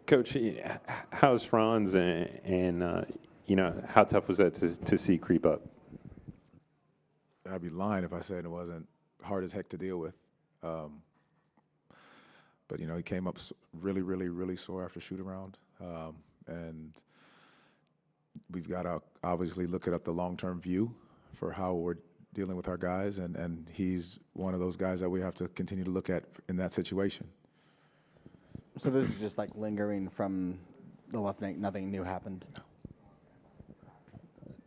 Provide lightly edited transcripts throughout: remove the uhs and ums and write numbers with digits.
Coach, how's Franz and how tough was that to see creep up? I'd be lying if I said it wasn't hard as heck to deal with. But he came up really, really, really sore after shoot around, and we've got to obviously look at the long-term view for how we're dealing with our guys, and he's one of those guys that we have to continue to look at in that situation. So this is just like lingering from the left knee. Nothing new happened.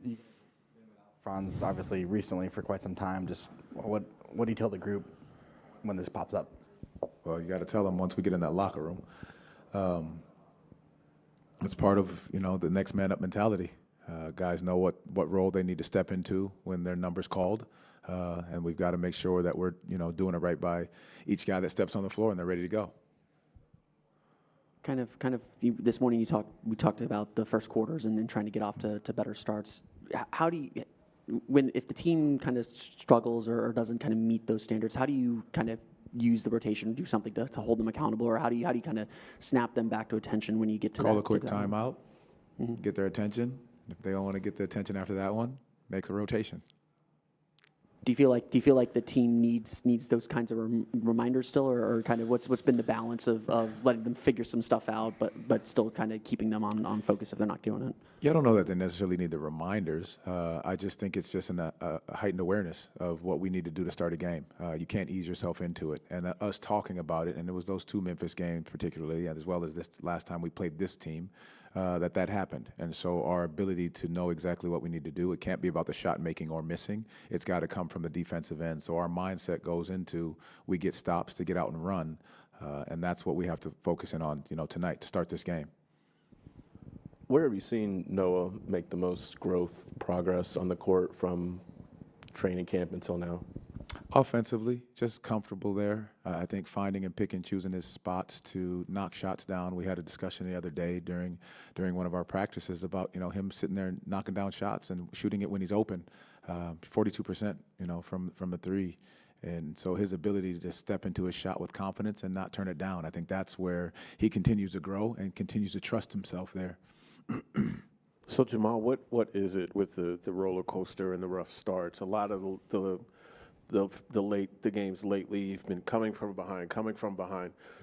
No. Franz obviously recently for quite some time. Just what do you tell the group when this pops up? Well, you got to tell them once we get in that locker room. It's part of the next man up mentality. Guys know what role they need to step into when their number's called, and we've got to make sure that we're doing it right by each guy that steps on the floor and they're ready to go. Kind of. This morning we talked about the first quarters and then trying to get off to better starts. How do you, if the team kind of struggles or doesn't kind of meet those standards, how do you kind of use the rotation or do something to hold them accountable, or how do you kind of snap them back to attention when you get to call a quick timeout, get their attention. If they don't want to get the attention after that one, make a rotation. Do you feel like the team needs those kinds of reminders still, or kind of what's been the balance of letting them figure some stuff out, but still kind of keeping them on focus if they're not doing it? Yeah, I don't know that they necessarily need the reminders. I just think it's just a heightened awareness of what we need to do to start a game. You can't ease yourself into it, and us talking about it, and it was those two Memphis games particularly, as well as this last time we played this team, that happened. And so our ability to know exactly what we need to do, it can't be about the shot making or missing. It's got to come from the defensive end. So our mindset goes into we get stops to get out and run, and that's what we have to focus in on tonight to start this game. Where have you seen Noah make the most growth, progress on the court from training camp until now? Offensively, just comfortable there. I think finding and picking, choosing his spots to knock shots down. We had a discussion the other day during one of our practices about him sitting there knocking down shots and shooting it when he's open, 42% from the three. And so his ability to step into his shot with confidence and not turn it down, I think that's where he continues to grow and continues to trust himself there. So Jamahl, what is it with the roller coaster and the rough starts? A lot of the games lately, you've been coming from behind.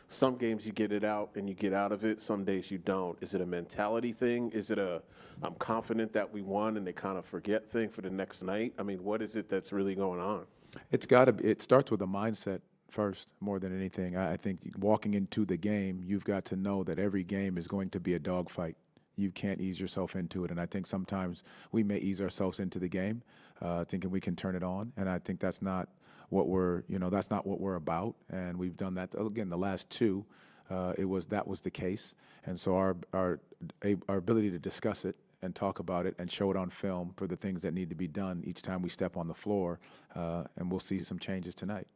Some games you get it out and you get out of it. Some days you don't. Is it a mentality thing? Is it I'm confident that we won and they kind of forget thing for the next night? I mean, what is it that's really going on? It starts with a mindset first, more than anything. I think walking into the game, you've got to know that every game is going to be a dogfight. You can't ease yourself into it. And I think sometimes we may ease ourselves into the game, thinking we can turn it on. And I think that's not what we're about. And we've done that again. The last two, that was the case. And so our ability to discuss it and talk about it and show it on film for the things that need to be done each time we step on the floor, and we'll see some changes tonight.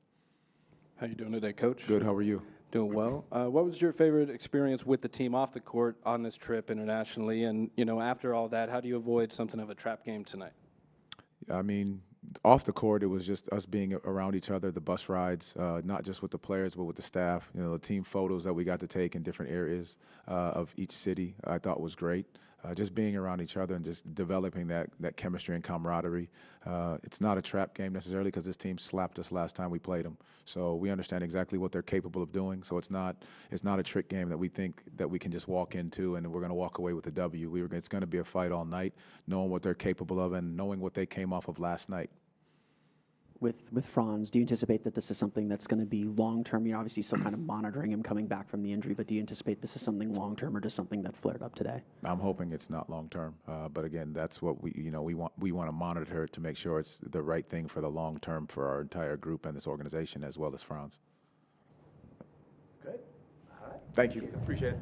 How you doing today, Coach? Good. How are you? Doing well. What was your favorite experience with the team off the court on this trip internationally? And, after all that, how do you avoid something of a trap game tonight? I mean, off the court, it was just us being around each other, the bus rides, not just with the players, but with the staff. The team photos that we got to take in different areas of each city, I thought was great. Just being around each other and just developing that chemistry and camaraderie. It's not a trap game necessarily because this team slapped us last time we played them. So we understand exactly what they're capable of doing. So it's not a trick game that we think that we can just walk into and we're going to walk away with a W. It's going to be a fight all night, knowing what they're capable of and knowing what they came off of last night. With Franz, do you anticipate that this is something that's going to be long-term? You're obviously still kind of monitoring him coming back from the injury, but do you anticipate this is something long-term or just something that flared up today? I'm hoping it's not long-term, but again, that's what we want to monitor to make sure it's the right thing for the long-term for our entire group and this organization as well as Franz. Good. All right. Thank you. Appreciate it.